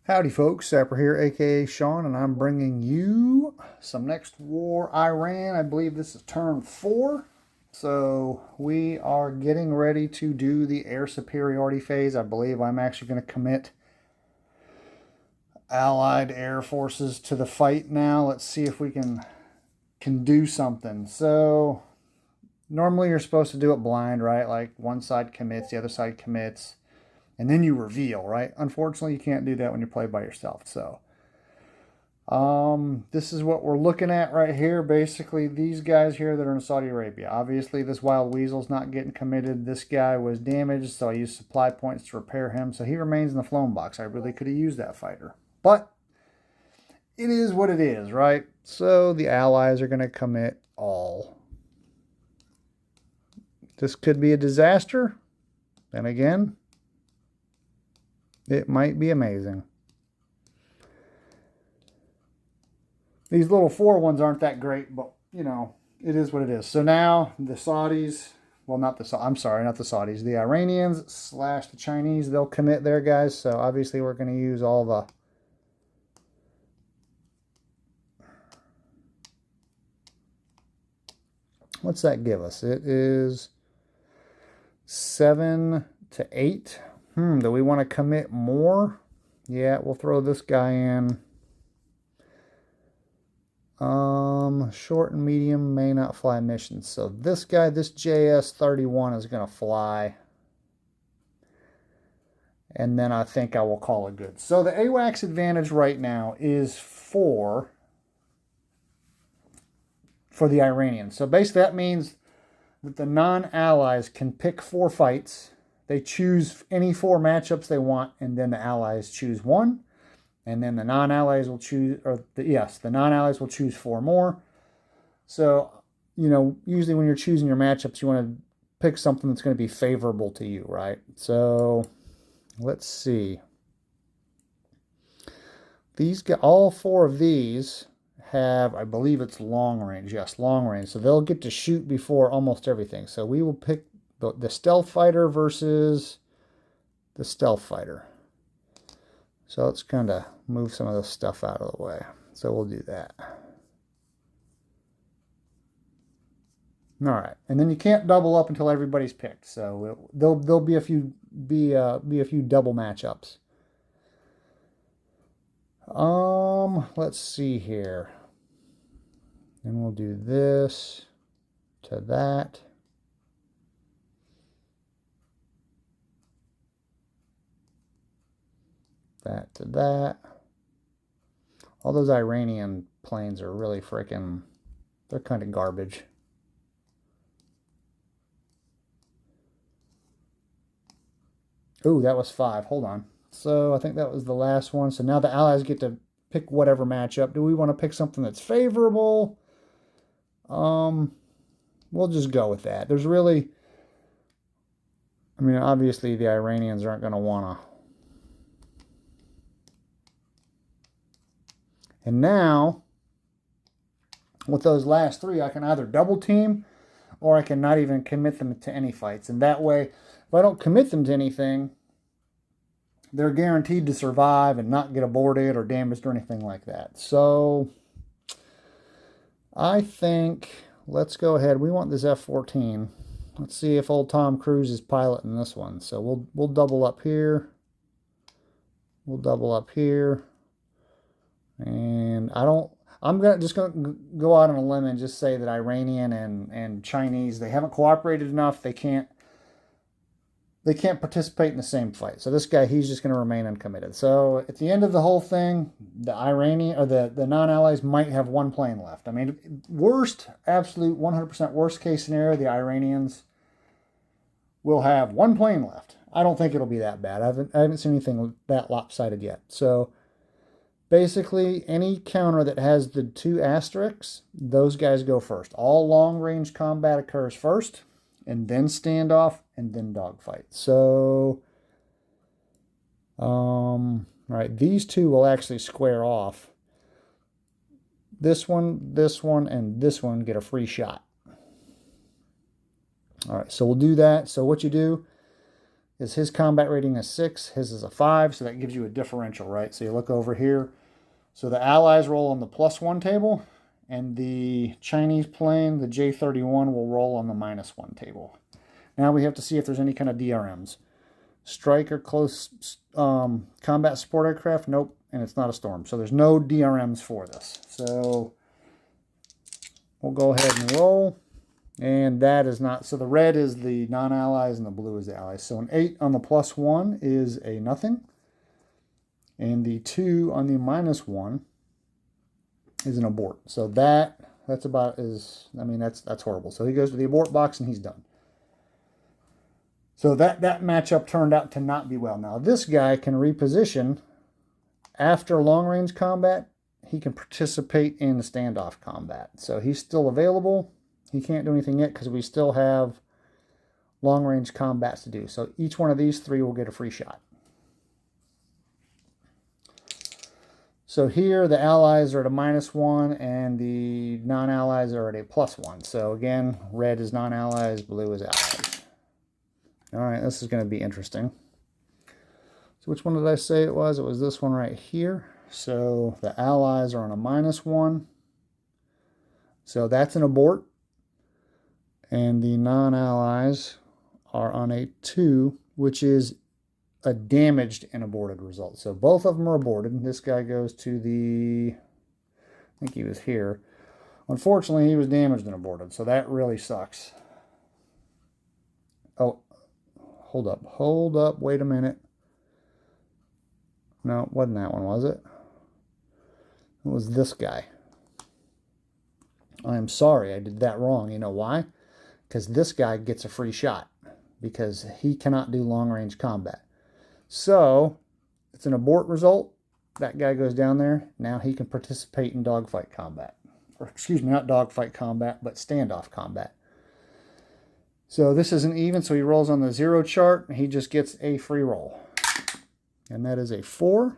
Howdy folks, Sapper here, aka Sean, and I'm bringing you some Next War Iran. I believe this is turn 4. So we are getting ready to do the air superiority phase. I believe I'm actually going to commit Allied air forces to the fight now. Let's see if we can do something. So normally you're supposed to do it blind, right? Like one side commits, the other side commits, and then you reveal, right? Unfortunately, you can't do that when you play by yourself. So this is what we're looking at right here. Basically, these guys here that are in Saudi Arabia. Obviously, this Wild Weasel's not getting committed. This guy was damaged, so I used supply points to repair him. So he remains in the flown box. I really could have used that fighter. But it is what it is, right? So the allies are going to commit all. This could be a disaster. Then again, it might be amazing. These little 4 ones aren't that great, but, you know, it is what it is. So now the Saudis, well, not the Saudis, the Iranians / the Chinese, they'll commit their guys. So obviously we're going to use all the what's that give us? It is 7 to 8. Do we want to commit more? Yeah, we'll throw this guy in. Short and medium may not fly missions. So this guy, this JS-31 is going to fly. And then I think I will call it good. So the AWACS advantage right now is 4 for the Iranians. So basically that means that the non-allies can pick 4 fights. They choose any 4 matchups they want, and then the allies choose 1. And then the non-allies will choose, the non-allies will choose 4 more. So, you know, usually when you're choosing your matchups, you want to pick something that's going to be favorable to you, right? So, let's see. All 4 of these have, I believe it's long range. Yes, long range. So they'll get to shoot before almost everything. So we will pick the stealth fighter versus the stealth fighter. So let's kind of move some of this stuff out of the way. So we'll do that. All right, and then you can't double up until everybody's picked. So there'll be a few double matchups. Let's see here. And we'll do this to that. That to that. All those Iranian planes are really freaking, they're kind of garbage. Ooh, that was 5. Hold on. So I think that was the last one. So now the allies get to pick whatever matchup. Do we want to pick something that's favorable? We'll just go with that. There's really, I mean, obviously the Iranians aren't going to want to. And now, with those last 3, I can either double team or I can not even commit them to any fights. And that way, if I don't commit them to anything, they're guaranteed to survive and not get aborted or damaged or anything like that. So I think let's go ahead. We want this F-14. Let's see if old Tom Cruise is piloting this one. So we'll double up here. We'll double up here. And I'm just gonna go out on a limb and just say that Iranian and Chinese, they haven't cooperated enough. They can't participate in the same fight. So this guy, he's just going to remain uncommitted. So at the end of the whole thing, the Iranian or the non-allies might have 1 plane left. I mean, absolute 100% worst case scenario, the Iranians will have 1 plane left. I don't think it'll be that bad. I haven't seen anything that lopsided yet. So basically, any counter that has the 2 asterisks, those guys go first. All long-range combat occurs first, and then standoff, and then dogfight. So, right, these 2 will actually square off. This one, and this one get a free shot. All right, so we'll do that. So what you do is his combat rating is 6, his is a 5, so that gives you a differential, right? So you look over here. So the Allies roll on the +1 table, and the Chinese plane, the J-31, will roll on the -1 table. Now we have to see if there's any kind of DRMs. Strike or close combat support aircraft, nope, and it's not a storm. So there's no DRMs for this. So we'll go ahead and roll. And that is not, so the red is the non-allies and the blue is the allies. So an 8 on the +1 is a nothing. And the 2 on the -1 is an abort. So that's about as, I mean, that's horrible. So he goes to the abort box and he's done. So that matchup turned out to not be well. Now this guy can reposition after long-range combat. He can participate in standoff combat. So he's still available. He can't do anything yet because we still have long-range combats to do. So each one of these 3 will get a free shot. So here the allies are at a -1 and the non-allies are at a +1. So again, red is non-allies, blue is allies. All right, this is going to be interesting. So which one did I say it was? It was this one right here. So the allies are on a -1. So that's an abort. And the non-allies are on a 2, which is a damaged and aborted result. So both of them are aborted. This guy goes to the, I think he was here. Unfortunately, he was damaged and aborted. So that really sucks. Oh, hold up, wait a minute. No, it wasn't that one, was it? It was this guy. I am sorry, I did that wrong. You know why? Because this guy gets a free shot because he cannot do long-range combat. So it's an abort result. That guy goes down there. Now he can participate in dogfight combat. Or excuse me, not dogfight combat, but standoff combat. So this isn't even, so he rolls on the 0 chart. He just gets a free roll. And that is a 4.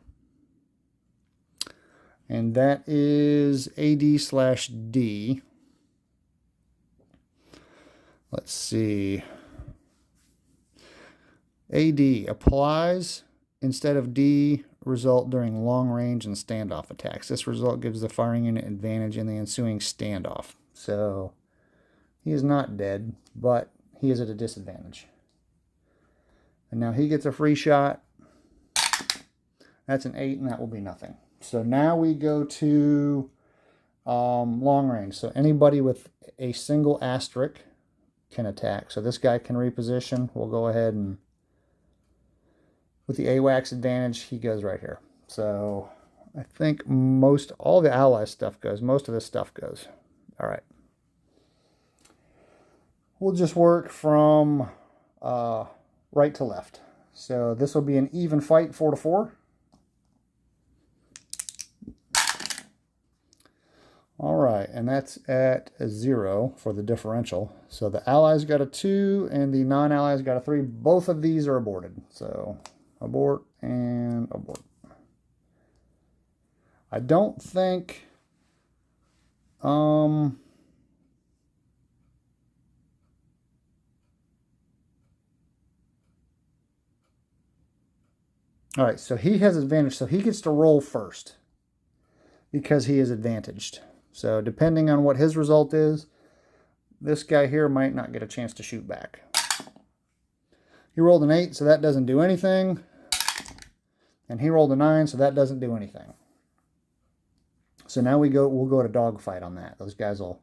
And that is AD/D. Let's see. AD applies instead of D result during long range and standoff attacks. This result gives the firing unit advantage in the ensuing standoff. So he is not dead, but he is at a disadvantage. And now he gets a free shot. That's an 8, and that will be nothing. So now we go to long range. So anybody with a single asterisk can attack. So this guy can reposition. We'll go ahead and, with the AWACS advantage, he goes right here. So I think all the ally stuff goes. Most of this stuff goes. All right. We'll just work from right to left. So this will be an even fight, 4-4. All right, and that's at a 0 for the differential. So the allies got a 2 and the non-allies got a 3. Both of these are aborted. So abort and abort. I don't think all right, so he has advantage. So he gets to roll first because he is advantaged. So depending on what his result is, this guy here might not get a chance to shoot back. He rolled an 8, so that doesn't do anything. And he rolled a 9, so that doesn't do anything. So now we'll go to dogfight on that. Those guys will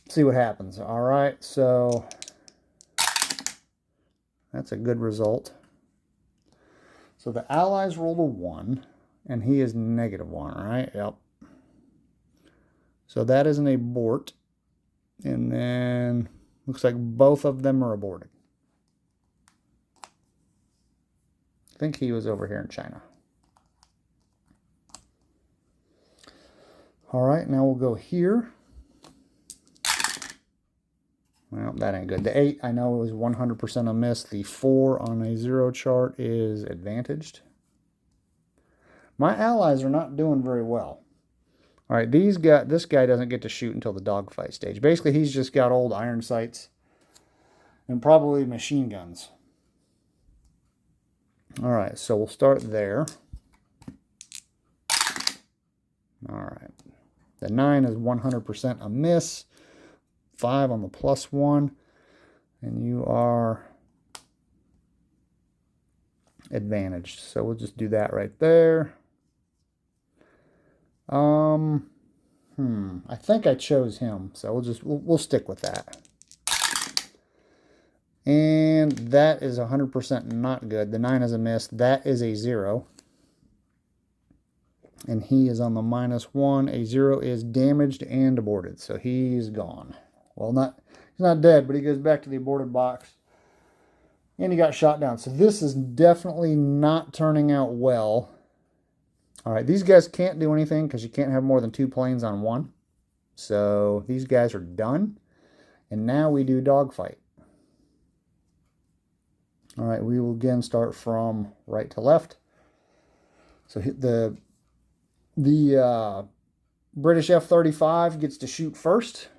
see what happens. All right, so that's a good result. So the allies rolled a 1, and he is -1, right? Yep. So that is an abort. And then looks like both of them are aborted. I think he was over here in China. All right, now we'll go here. Well, that ain't good. The 8, I know it was 100% a miss. The 4 on a 0 chart is advantaged. My allies are not doing very well. All right, this guy doesn't get to shoot until the dogfight stage. Basically, he's just got old iron sights and probably machine guns. All right, so we'll start there. All right. The 9 is 100% a miss. 5 on the +1. And you are advantaged. So we'll just do that right there. I think I chose him, so we'll stick with that. And that is 100% not good. The 9 is a miss. That is a 0. And he is on the -1. A 0 is damaged and aborted, so he's gone. Well, he's not dead, but he goes back to the aborted box. And he got shot down. So this is definitely not turning out well. All right, these guys can't do anything because you can't have more than 2 planes on one. So these guys are done. And now we do dogfight. All right, we will again start from right to left. So the British F-35 gets to shoot first.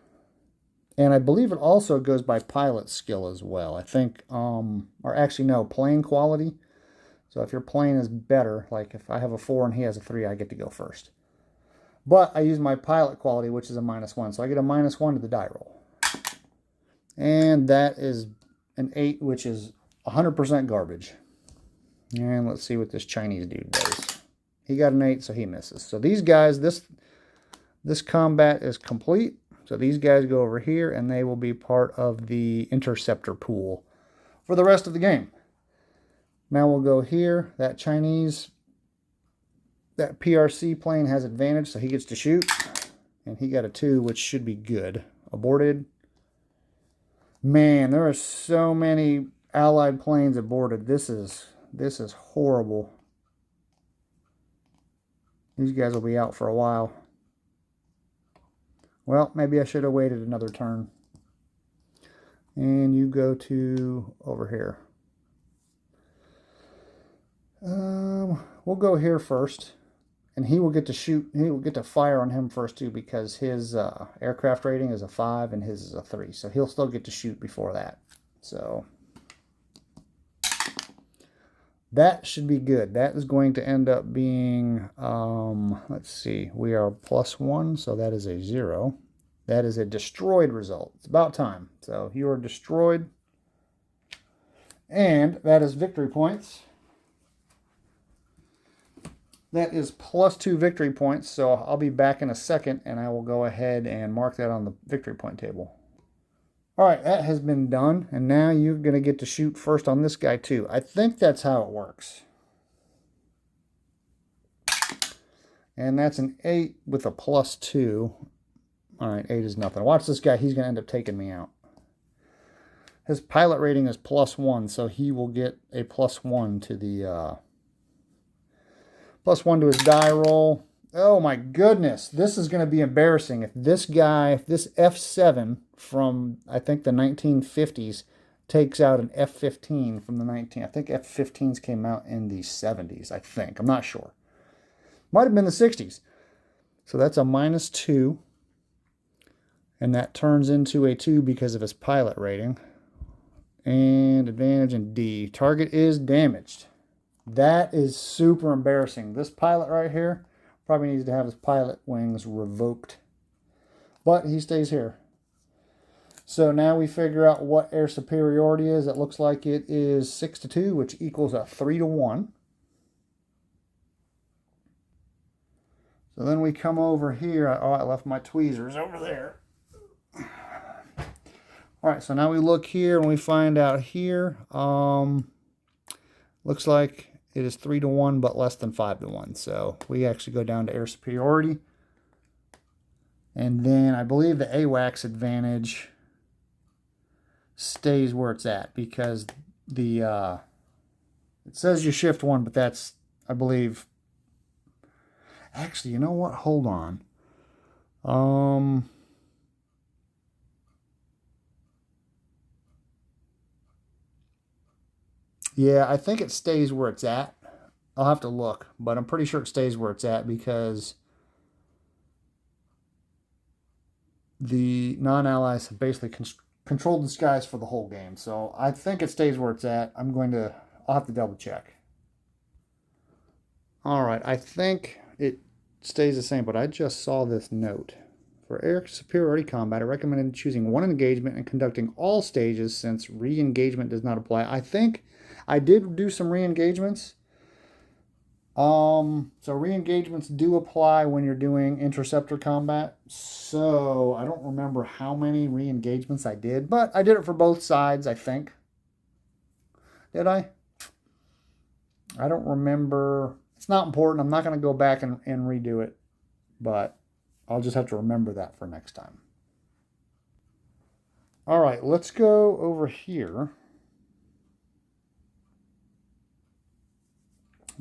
And I believe it also goes by pilot skill as well. I think, or actually no, plane quality. So if your plane is better, like if I have a 4 and he has a 3, I get to go first. But I use my pilot quality, which is a -1. So I get a -1 to the die roll. And that is an 8, which is 100% garbage. And let's see what this Chinese dude does. He got an 8, so he misses. So these guys, this combat is complete. So these guys go over here, and they will be part of the interceptor pool for the rest of the game. Now we'll go here. That PRC plane has advantage, so he gets to shoot. And he got a 2, which should be good. Aborted. Man, there are so many Allied planes aborted. This is horrible. These guys will be out for a while. Well, maybe I should have waited another turn. And you go to over here. We'll go here first. And he will get to shoot. He will get to fire on him first too, because his aircraft rating is a 5 and his is a 3. So he'll still get to shoot before that. So that should be good. That is going to end up being, let's see, we are +1, so that is a 0. That is a destroyed result. It's about time. So you are destroyed. And that is victory points. That is +2 victory points, so I'll be back in a second, and I will go ahead and mark that on the victory point table. All right, that has been done, and now you're going to get to shoot first on this guy too. I think that's how it works. And that's an 8 with a +2. All right, 8 is nothing. Watch this guy. He's going to end up taking me out. His pilot rating is +1, so he will get a +1 to the... +1 to his die roll. Oh my goodness, this is going to be embarrassing. If this F7 from, I think, the 1950s takes out an F-15 from the I think F-15s came out in the 70s, I think. I'm not sure. Might have been the 60s. So that's a -2. And that turns into a 2 because of his pilot rating. And advantage in D. Target is damaged. That is super embarrassing. This pilot right here probably needs to have his pilot wings revoked. But he stays here. So now we figure out what air superiority is. It looks like it is 6-2, which equals a 3-1. So then we come over here. Oh, I left my tweezers over there. All right, so now we look here and we find out here. Looks like it is 3-1, but less than 5-1. So we actually go down to air superiority. And then I believe the AWACS advantage stays where it's at, because the it says you shift 1, but that's, I believe, actually, you know what? Hold on. Yeah, I think it stays where it's at. I'll have to look, but I'm pretty sure it stays where it's at because the non-allies have basically controlled the skies for the whole game. So I think it stays where it's at. I'll have to double check. All right, I think it stays the same, but I just saw this note. For air superiority combat, I recommended choosing one engagement and conducting all stages since re-engagement does not apply. I think I did do some re-engagements. So re-engagements do apply when you're doing interceptor combat. So I don't remember how many re-engagements I did, but I did it for both sides, I think. Did I? I don't remember. It's not important. I'm not going to go back and redo it, but I'll just have to remember that for next time. All right, let's go over here.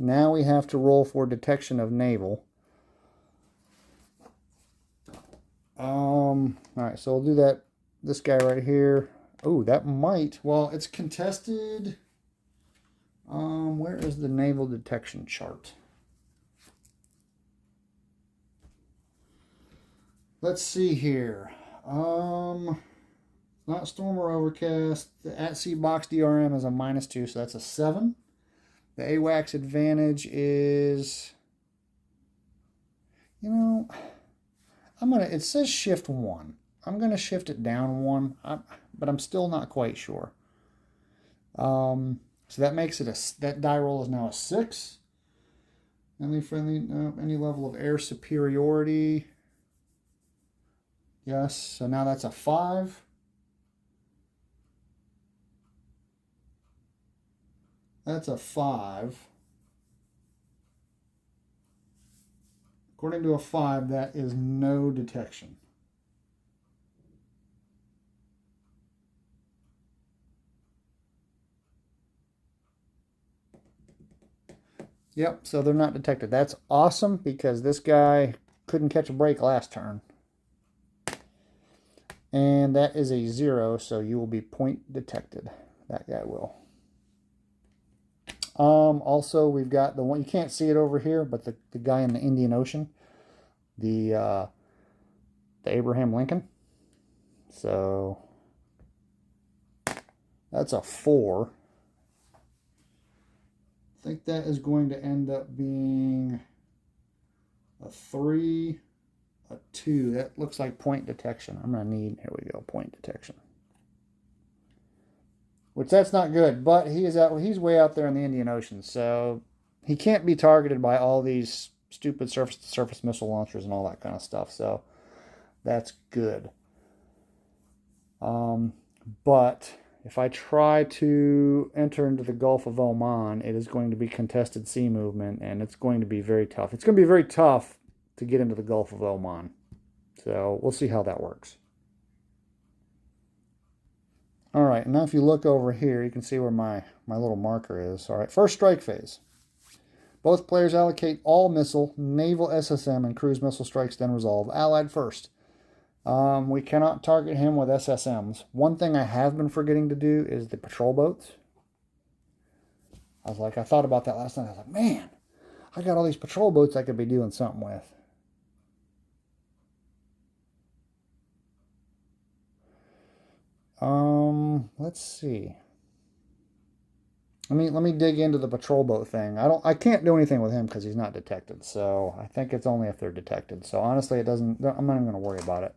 Now we have to roll for detection of naval. All right, so we'll do that. This guy right here. Oh, that might. Well, it's contested. Where is the naval detection chart? Let's see here. Not storm or overcast. The at-sea box DRM is a -2, so that's a 7. The AWACS advantage is, it says shift 1. I'm gonna shift it down 1, but I'm still not quite sure. So that makes it that die roll is now a 6. Any level of air superiority. Yes, so now that's a 5. That's a 5. According to a 5, that is no detection. Yep, so they're not detected. That's awesome because this guy couldn't catch a break last turn. And that is a 0, so you will be point detected. That guy will. Also, we've got the one, you can't see it over here, but the guy in the Indian Ocean, the Abraham Lincoln. So that's a 4. I think that is going to end up being a 3, a 2. That looks like point detection. I'm going to need, here we go, point detection. Which that's not good, but he's way out there in the Indian Ocean, so he can't be targeted by all these stupid surface-to-surface missile launchers and all that kind of stuff, so that's good. But if I try to enter into the Gulf of Oman, it is going to be contested sea movement, and it's going to be very tough. It's going to be very tough to get into the Gulf of Oman. So we'll see how that works. All right, now if you look over here, you can see where my little marker is. All right, first strike phase. Both players allocate all missile, naval SSM, and cruise missile strikes, then resolve. Allied first. We cannot target him with SSMs. One thing I have been forgetting to do is the patrol boats. I thought about that last night. I was like, man, I got all these patrol boats I could be doing something with. Let's see. Let me dig into the patrol boat thing. I can't do anything with him because he's not detected. So I think it's only if they're detected. So honestly, I'm not even going to worry about it.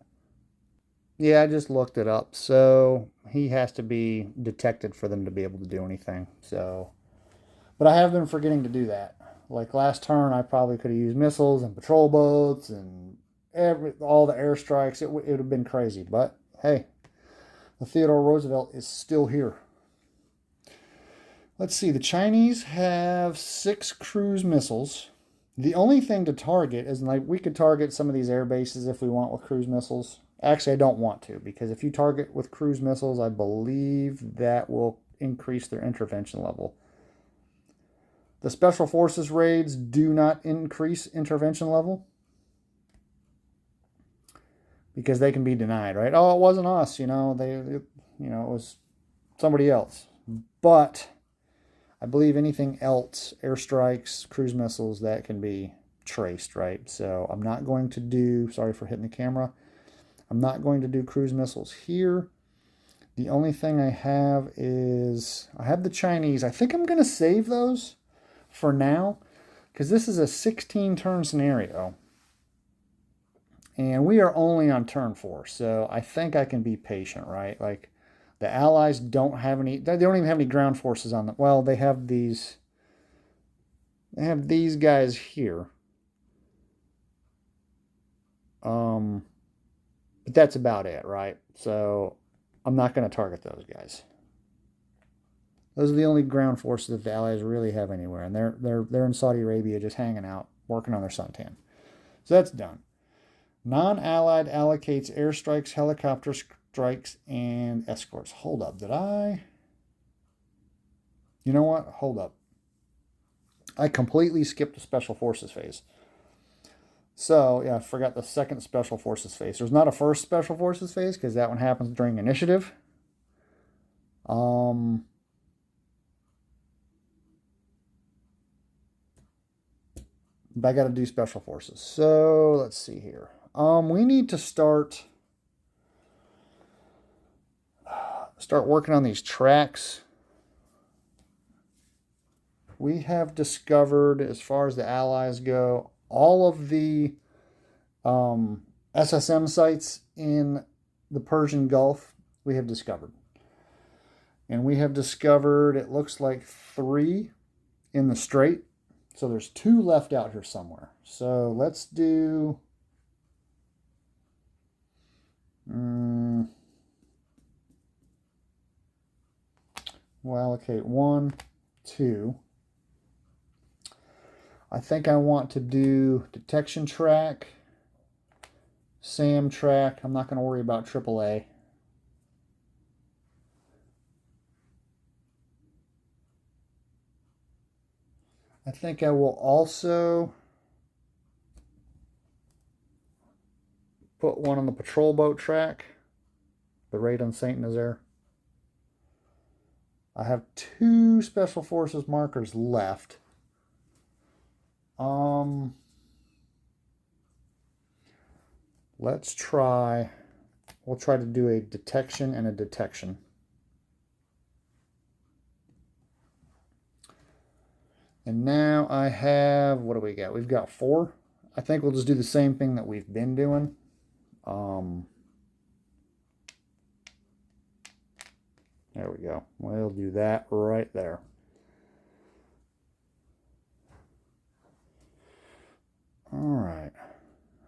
Yeah, I just looked it up. So he has to be detected for them to be able to do anything. So, but I have been forgetting to do that. Like last turn, I probably could have used missiles and patrol boats and all the airstrikes. It would have been crazy. But hey, the Theodore Roosevelt is still here. Let's see. The Chinese have 6 cruise missiles. The only thing to target is, like, we could target some of these air bases if we want with cruise missiles. Actually, I don't want to, because if you target with cruise missiles, I believe that will increase their intervention level. The Special Forces raids do not increase intervention level because they can be denied, right? Oh, it wasn't us, it was somebody else. But I believe anything else, airstrikes, cruise missiles, that can be traced, right? So I'm not going to do, sorry for hitting the camera, I'm not going to do cruise missiles here. The only thing I have is, I have the Chinese. I think I'm going to save those for now. because this is a 16-turn scenario. And we are only on turn 4, so I think I can be patient, right? Like, the Allies don't have any, they don't even have any ground forces on them. Well, they have these guys here. But that's about it, right? So I'm not going to target those guys. Those are the only ground forces that the Allies really have anywhere, and they're in Saudi Arabia just hanging out, working on their suntan. So that's done. Non-Allied allocates airstrikes, helicopter strikes, and escorts. Hold up, did I? You know what? Hold up. I completely skipped the Special Forces phase. So, yeah, I forgot the second Special Forces phase. There's not a first Special Forces phase because that one happens during initiative. But I got to do Special Forces. So, let's see here. We need to start working on these tracks. We have discovered, as far as the Allies go, all of the SSM sites in the Persian Gulf we have discovered. And we have discovered, it looks like 3 in the Strait. So there's 2 left out here somewhere. So let's do... we'll allocate 1, 2. I think I want to do detection track, SAM track. I'm not going to worry about AAA. I think I will also put one on the patrol boat track, the raid on Saint Nazaire. I have 2 Special Forces markers left. Let's try, we'll try to do a detection and a detection. And now I have, what do we got? We've got 4. I think we'll just do the same thing that we've been doing. There we go. We'll do that right there. All right.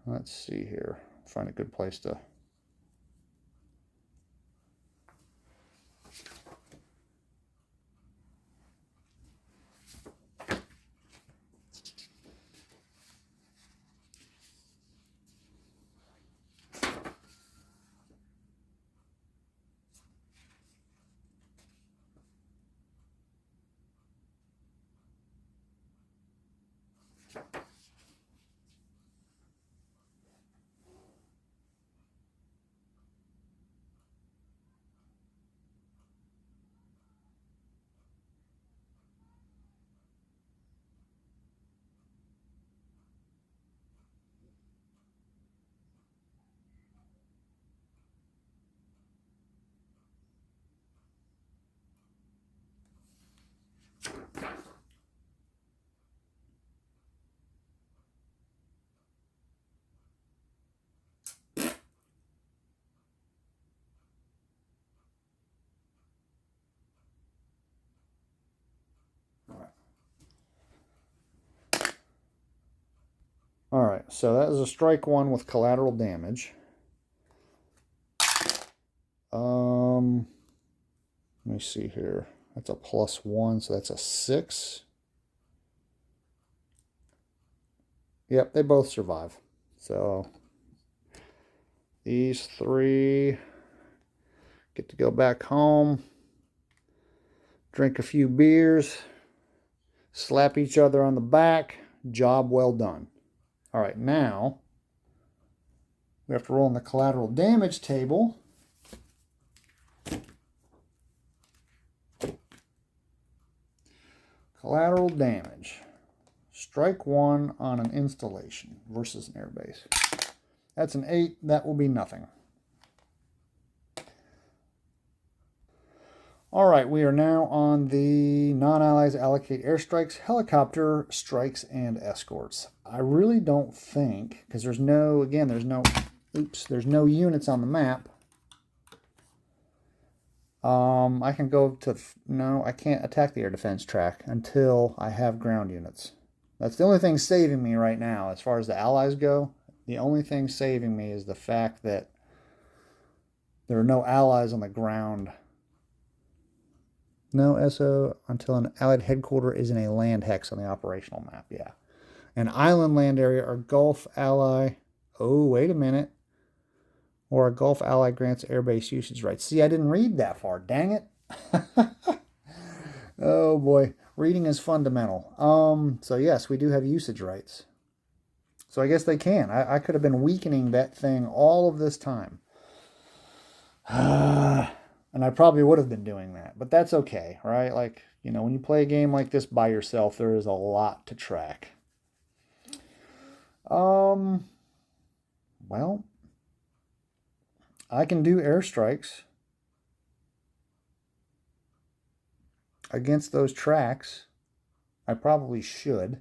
Let's see here. Find a good place to... All right, so that is a strike 1 with collateral damage. Let me see here. That's a +1, so that's a 6. Yep, they both survive. So these 3 get to go back home, drink a few beers, slap each other on the back. Job well done. All right, now we have to roll in the collateral damage table. Collateral damage. Strike 1 on an installation versus an airbase. That's an 8. That will be nothing. All right, we are now on the non-allies allocate airstrikes, helicopter strikes, and escorts. I really don't think, because there's no, again, there's no units on the map. I can go to, no, I can't attack the air defense track until I have ground units. That's the only thing saving me right now as far as the allies go. The only thing saving me is the fact that there are no allies on the ground. No SO until an allied headquarters is in a land hex on the operational map. Yeah. An island land area or Gulf ally. Oh, wait a minute. Or a Gulf ally grants airbase usage rights. See, I didn't read that far. Dang it. Oh, boy. Reading is fundamental. So, yes, we do have usage rights. So I guess they can. I could have been weakening that thing all of this time. And I probably would have been doing that, but that's okay, right? Like, you know, when you play a game like this by yourself, there is a lot to track. Well, I can do airstrikes against those tracks. I probably should.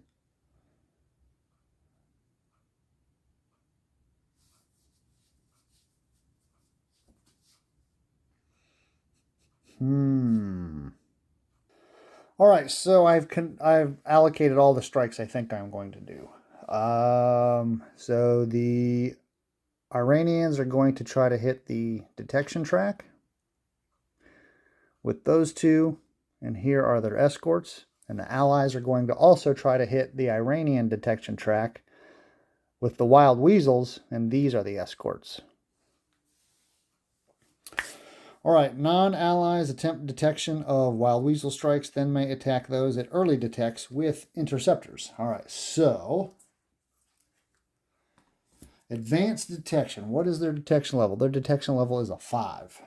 All right, so I've allocated all the strikes I think I'm going to do. So the Iranians are going to try to hit the detection track with those two, and here are their escorts. And the Allies are going to also try to hit the Iranian detection track with the wild weasels, and these are the escorts. All right, non-allies attempt detection of wild weasel strikes, then may attack those it early detects with interceptors. All right, so advanced detection. What is their detection level? Their detection level is a 5.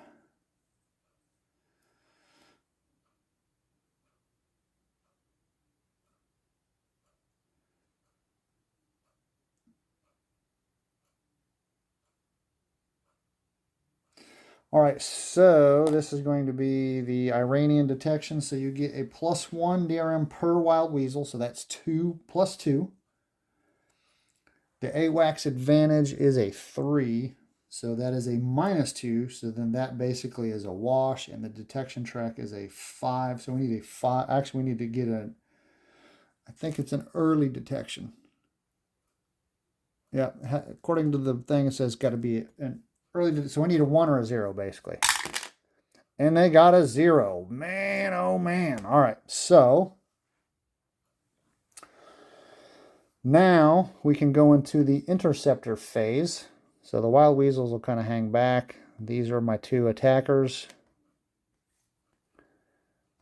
All right, so this is going to be the Iranian detection. So you get a +1 DRM per wild weasel. So that's 2 + 2. The AWACS advantage is a 3. So that is a -2. So then that basically is a wash. And the detection track is a 5. So we need a 5. Actually, we need to get I think it's an early detection. Yeah, according to the thing, it says got to be an early. So we need a 1 or a 0, basically. And they got a 0. Man, oh man. All right, so now we can go into the interceptor phase. So the wild weasels will kind of hang back. These are my 2 attackers.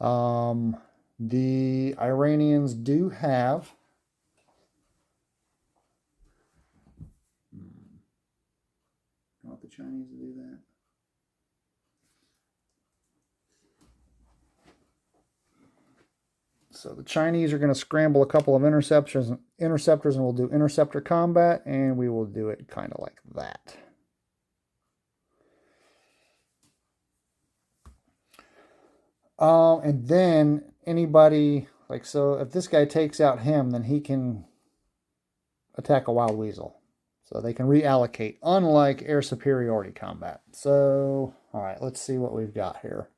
The Iranians do have I want the Chinese to do that. So the Chinese are going to scramble a couple of interceptors, and we'll do interceptor combat, and we will do it kind of like that. And then anybody, like, so if this guy takes out him, then he can attack a wild weasel. So they can reallocate, unlike air superiority combat. So, all right, let's see what we've got here.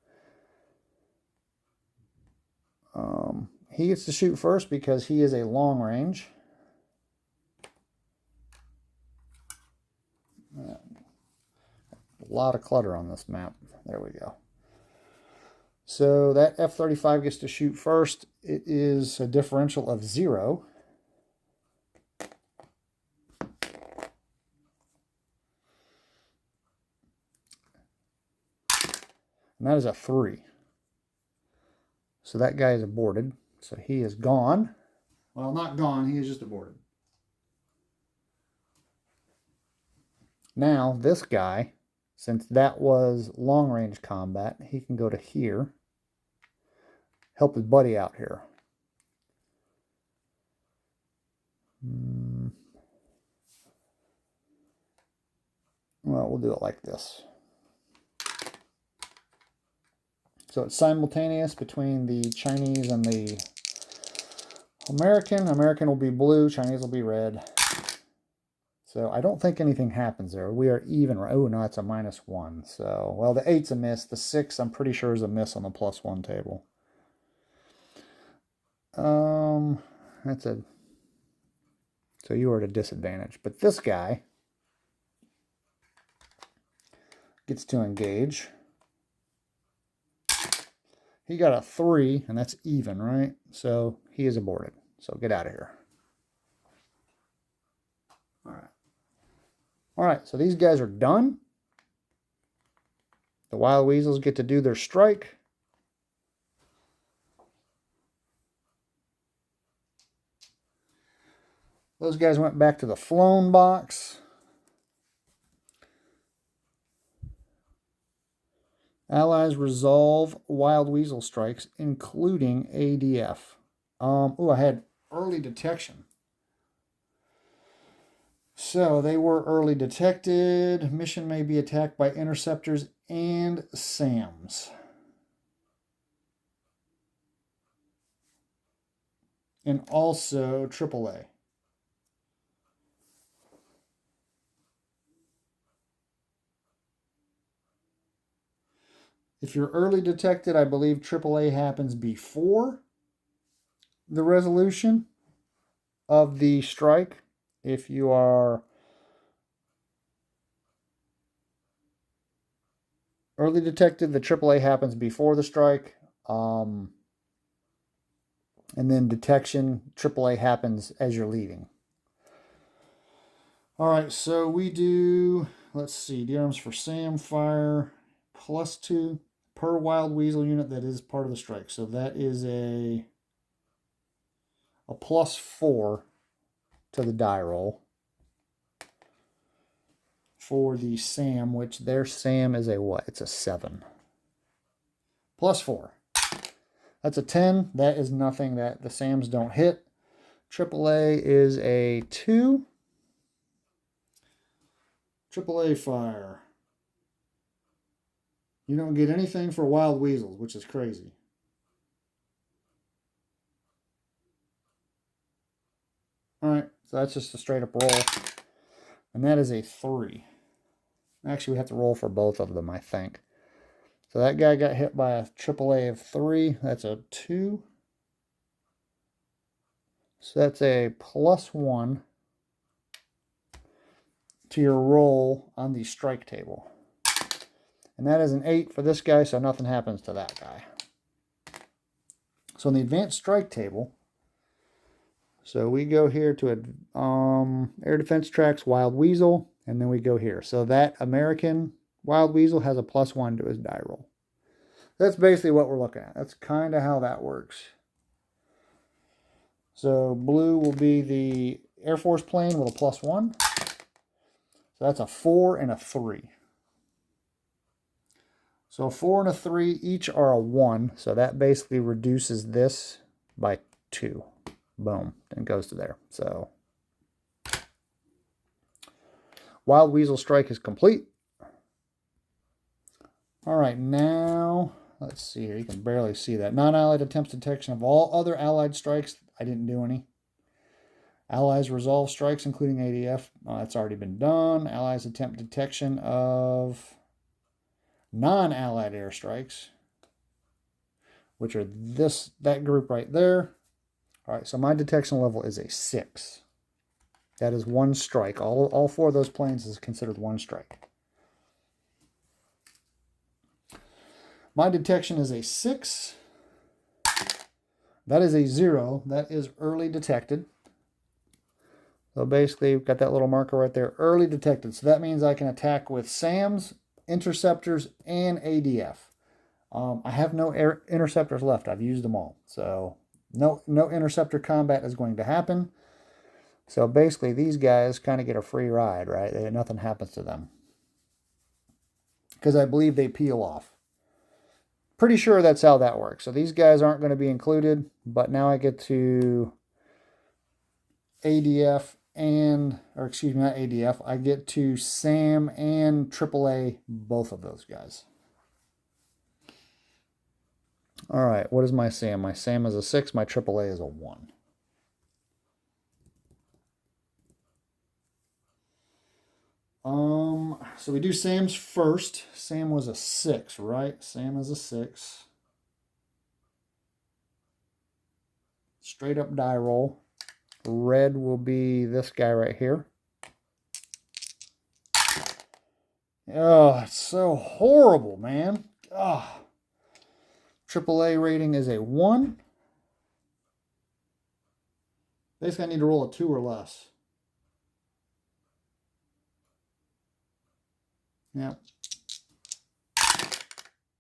He gets to shoot first because he is a long range. A lot of clutter on this map. There we go. So that F-35 gets to shoot first. It is a differential of 0. And that is a 3. So that guy is aborted. So he is gone. Well, not gone. He is just aborted. Now, this guy, since that was long-range combat, he can go to here. Help his buddy out here. Well, we'll do it like this. So it's simultaneous between the Chinese and the American. American will be blue, Chinese will be red. So I don't think anything happens there. We are even. Oh, no, it's a -1. So, well, the 8's a miss. The 6, I'm pretty sure, is a miss on the +1 table. That's a... So you are at a disadvantage. But this guy gets to engage. He got a 3, and that's even, right? So he is aborted. So get out of here. All right. All right, so these guys are done. The Wild Weasels get to do their strike. Those guys went back to the flown box. Allies resolve Wild Weasel strikes, including ADF. Oh, I had early detection. So they were early detected. Mission may be attacked by interceptors and SAMs. And also AAA. If you're early detected, I believe AAA happens before the resolution of the strike. If you are early detected, the AAA happens before the strike. And then detection, AAA happens as you're leaving. All right, so we do, let's see, DRMs for SAM fire, +2 per Wild Weasel unit that is part of the strike. So that is a +4 to the die roll for the SAM, which their SAM is a what? It's a 7. +4. That's a 10. That is nothing. That the SAMs don't hit. AAA is a 2. AAA fire. You don't get anything for Wild Weasels, which is crazy. All right, so that's just a straight up roll. And that is a 3. Actually, we have to roll for both of them, I think. So that guy got hit by a AAA of 3. That's a 2. So that's a +1 to your roll on the strike table. And that is an 8 for this guy, so nothing happens to that guy. So in the advanced strike table, so we go here to air defense tracks, Wild Weasel, and then we go here. So that American Wild Weasel has a +1 to his die roll. That's basically what we're looking at. That's kind of how that works. So blue will be the Air Force plane with a +1. So that's a 4 and a 3. So a 4 and a 3 each are a 1. So that basically reduces this by 2. Boom. And goes to there. So Wild Weasel strike is complete. All right, now let's see here. You can barely see that. Non-allied attempts detection of all other allied strikes. I didn't do any. Allies resolve strikes, including ADF. That's already been done. Allies attempt detection of non-allied airstrikes, which are that group right there. All right, so my detection level is a 6. That is 1 strike. All 4 of those planes is considered 1 strike. My detection is a 6. That is a 0. That is early detected. So basically, we've got that little marker right there, early detected. So that means I can attack with SAMs, interceptors, and ADF. I have no interceptors left. I've used them all. So no interceptor combat is going to happen. So basically, these guys kind of get a free ride, right? Nothing happens to them. Because I believe they peel off. Pretty sure that's how that works. So these guys aren't going to be included, but now I get to ADF or excuse me, not ADF. I get to SAM and AAA, both of those guys. All right, what is my SAM? My SAM is a 6, my AAA is a 1. So we do SAMs first. SAM was a 6, right? SAM is a 6. Straight up die roll. Red will be this guy right here. Oh, it's so horrible, man. Oh. AAA rating is a 1. Basically, I need to roll a 2 or less. Yeah.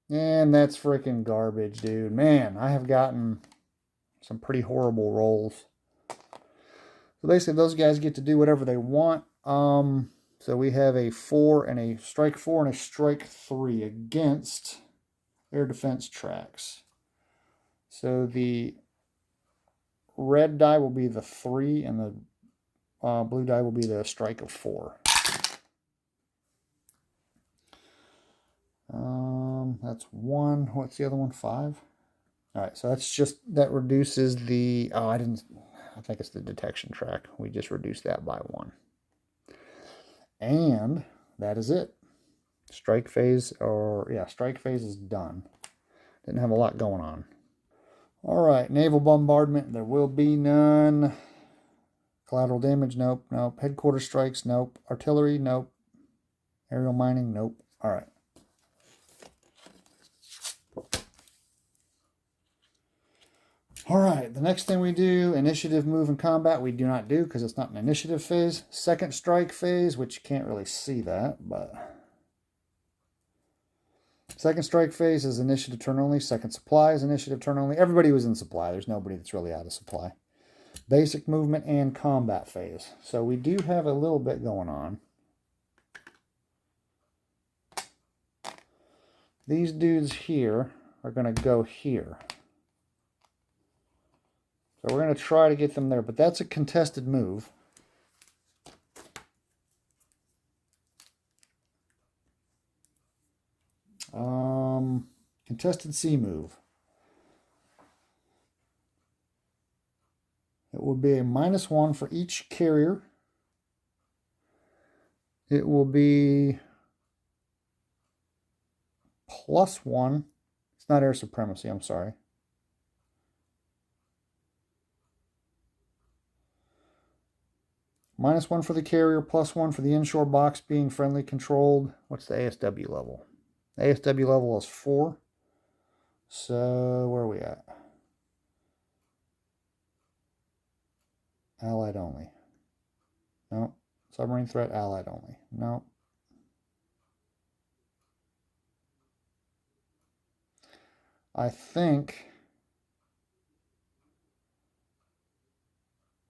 And that's freaking garbage, dude. Man, I have gotten some pretty horrible rolls. So basically, those guys get to do whatever they want. So we have a 4 and a strike 4 and a strike 3 against air defense tracks. So the red die will be the 3 and the blue die will be the strike of 4. That's 1. What's the other one? 5. All right, so that's just, that reduces the, I think it's the detection track. We just reduced that by 1. And that is it. Strike phase, strike phase is done. Didn't have a lot going on. All right, naval bombardment, there will be none. Collateral damage, nope, nope. Headquarters strikes, nope. Artillery, nope. Aerial mining, nope. All right. All right, the next thing we do, initiative, move, and combat, we do not do because it's not an initiative phase. Second strike phase, which you can't really see that, but... Second strike phase is initiative turn only. Second supply is initiative turn only. Everybody was in supply. There's nobody that's really out of supply. Basic movement and combat phase. So we do have a little bit going on. These dudes here are going to go here. So we're going to try to get them there, but that's a contested move. Contested sea move. It will be a -1 for each carrier. It will be +1. It's not air supremacy, I'm sorry. -1 for the carrier, +1 for the inshore box being friendly controlled. What's the ASW level? The ASW level is 4. So where are we at? Allied only. No. Submarine threat, allied only. No. I think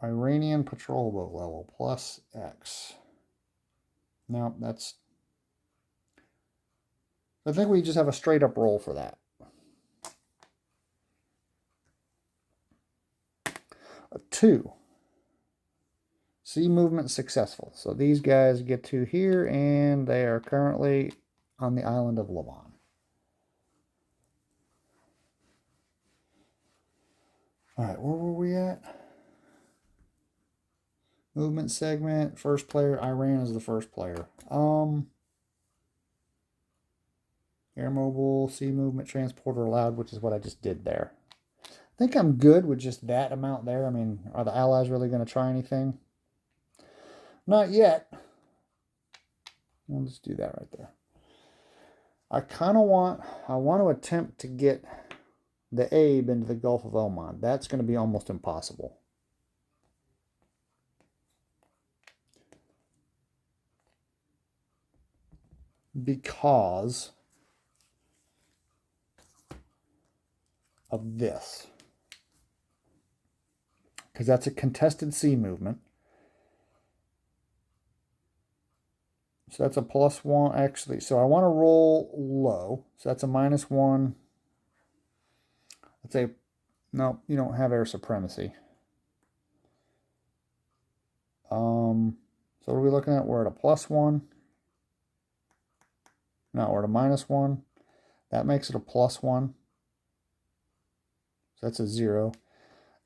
Iranian patrol boat level +X. No, that's... I think we just have a straight up roll for that. A 2. Sea movement successful. So these guys get to here, and they are currently on the island of Naval. All right, where were we at? Movement segment, first player. Iran is the first player. Air mobile, sea movement, transporter allowed, which is what I just did there. I think I'm good with just that amount there. I mean, are the Allies really going to try anything? Not yet. We'll just do that right there. I want to attempt to get the Abe into the Gulf of Oman. That's going to be almost impossible. Because of this. Because that's a contested sea movement. So that's a +1, actually. So I want to roll low. So that's a -1. Let's say, no, you don't have air supremacy. So what are we looking at? We're at a +1. No, we're at a -1. That makes it a +1. So that's a 0.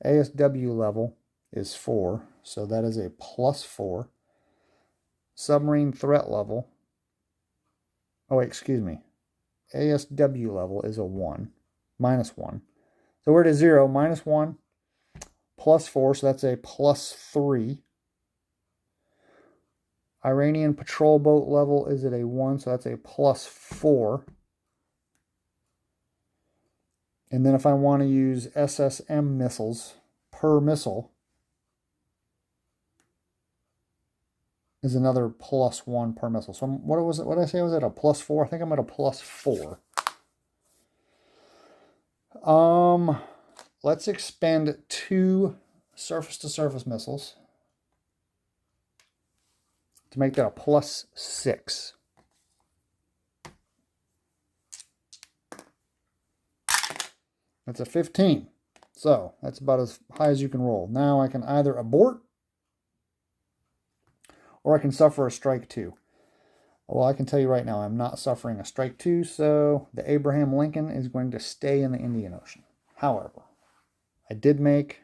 ASW level is 4, so that is a +4. Submarine threat level, oh wait, excuse me, ASW level is a 1, -1. So we're at a 0, -1, +4, so that's a +3. Iranian patrol boat level is at a 1, so that's a +4. And then if I want to use SSM missiles per missile, is another +1 per missile. So what was it? What did I say? Was it a +4? I think I'm at a +4. Let's expend 2 surface-to-surface missiles to make that a +6. That's a 15. So that's about as high as you can roll. Now I can either abort or I can suffer a strike 2. Well, I can tell you right now, I'm not suffering a strike 2, so the Abraham Lincoln is going to stay in the Indian Ocean. However, I did make...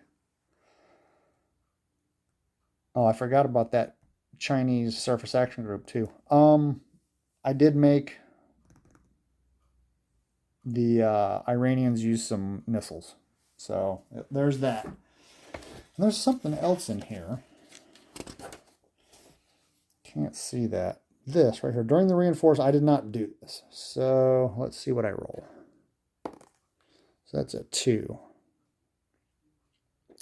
Oh, I forgot about that Chinese surface action group too. I did make the Iranians use some missiles. So there's that. And there's something else in here. Can't see that. This right here. During the reinforce, I did not do this. So let's see what I roll. So that's a 2.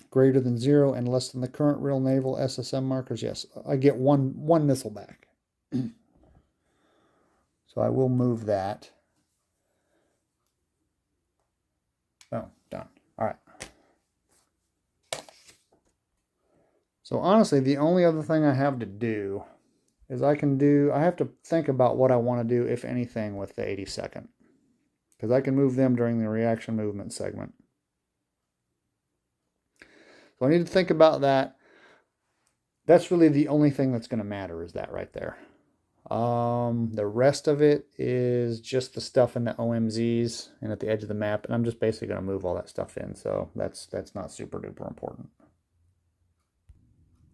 Greater than 0 and less than the current real naval SSM markers. Yes, I get one missile back. So I will move that. Oh, done. All right. So honestly, the only other thing I have to do is I have to think about what I want to do, if anything, with the 82nd. Because I can move them during the reaction movement segment. So I need to think about that. That's really the only thing that's going to matter, is that right there. The rest of it is just the stuff in the OMZs and at the edge of the map, and I'm just basically going to move all that stuff in, so that's not super duper important.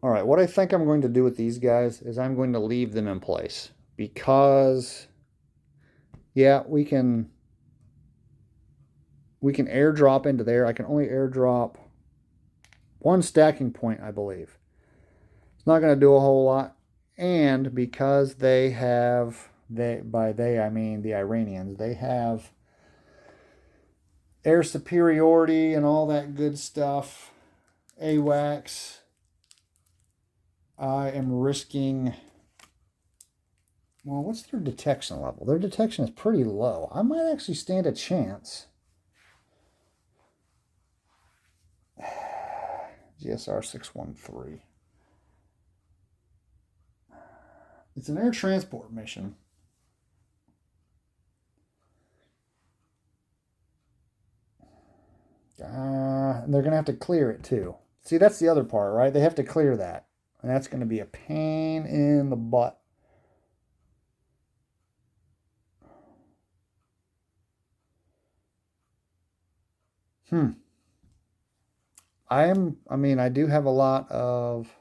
All right, what I think I'm going to do with these guys is I'm going to leave them in place, because yeah, we can airdrop into there. I can only airdrop 1 stacking point, I believe. It's not going to do a whole lot. And because they have, by they I mean the Iranians, they have air superiority and all that good stuff, AWACS, I am risking, well, what's their detection level? Their detection is pretty low. I might actually stand a chance. GSR 613. It's an air transport mission. And they're going to have to clear it too. See, that's the other part, right? They have to clear that. And that's going to be a pain in the butt. I do have a lot of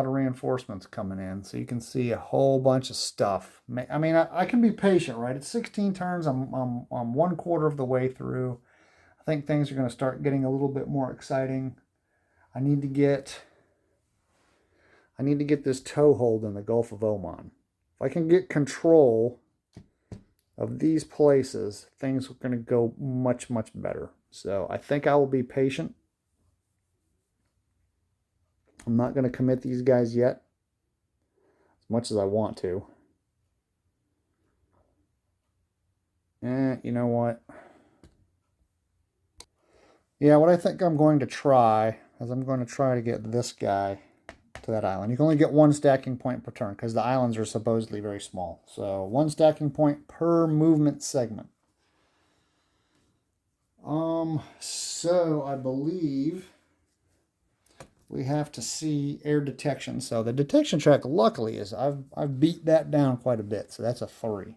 reinforcements coming in, so you can see a whole bunch of stuff. I mean, I can be patient, right? It's 16 turns. I'm 1/4 of the way through. I think things are going to start getting a little bit more exciting. I need to get this toehold in the Gulf of Oman. If I can get control of these places, things are going to go much, much better. So I think I will be patient. I'm not going to commit these guys yet, as much as I want to. You know what? Yeah, what I think I'm going to try is I'm going to try to get this guy to that island. You can only get 1 stacking point per turn, because the islands are supposedly very small. So 1 stacking point per movement segment. So I believe we have to see air detection. So the detection track, luckily, is I've beat that down quite a bit. So that's a 3.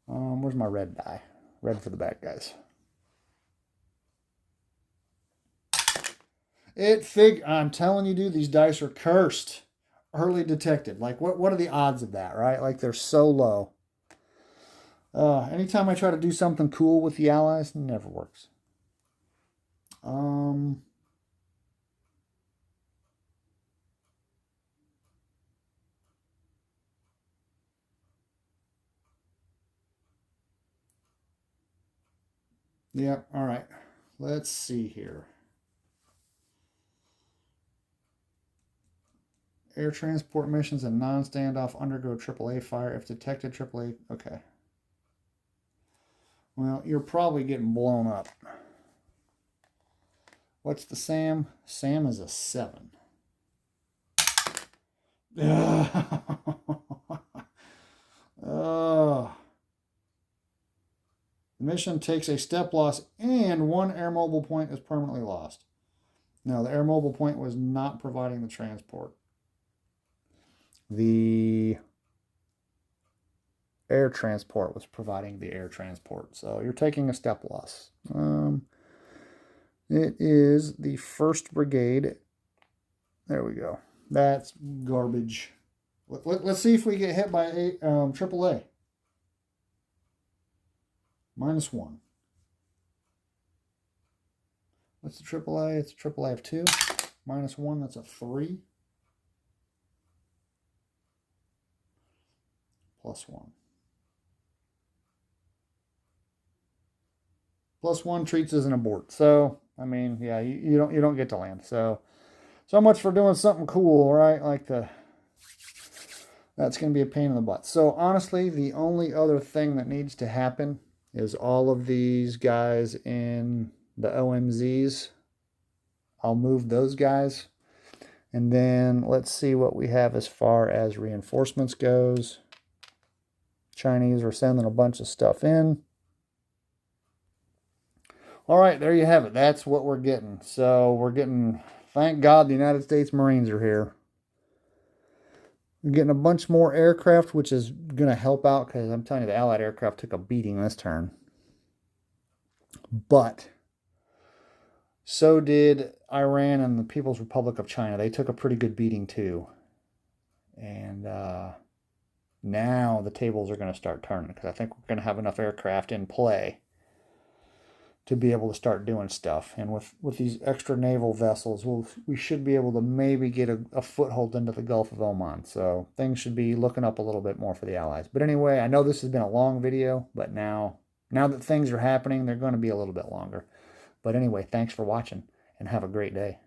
Where's my red die? red for the bad guys. I'm telling you, dude, these dice are cursed. Early detected. Like, what are the odds of that, right? Like, they're so low. Anytime I try to do something cool with the allies, it never works. Yeah, all right. Let's see here. Air transport missions and non-standoff undergo AAA fire if detected. AAA. Okay. Well, you're probably getting blown up. What's the SAM? SAM is a 7. Oh. The mission takes a step loss and 1 air mobile point is permanently lost. No, the air mobile point was not providing the transport. The air transport was providing the air transport. So you're taking a step loss. It is the 1st Brigade. There we go. That's garbage. Let's see if we get hit by AAA. -1. What's the AAA? It's a AAA of 2. -1, that's a 3. +1. +1 treats as an abort. So, I mean, yeah, you don't get to land. So much for doing something cool, right? Like that's going to be a pain in the butt. So honestly, the only other thing that needs to happen is all of these guys in the OMZs. I'll move those guys. And then let's see what we have as far as reinforcements goes. Chinese are sending a bunch of stuff in. All right, there you have it. That's what we're getting. So we're getting, thank God the United States Marines are here. We're getting a bunch more aircraft, which is going to help out because I'm telling you, the Allied aircraft took a beating this turn. But so did Iran and the People's Republic of China. They took a pretty good beating too. And now the tables are going to start turning because I think we're going to have enough aircraft in play to be able to start doing stuff. And with these extra naval vessels, we should be able to maybe get a foothold into the Gulf of Oman. So things should be looking up a little bit more for the Allies. But anyway, I know this has been a long video, but now that things are happening, they're going to be a little bit longer. But anyway, thanks for watching and have a great day.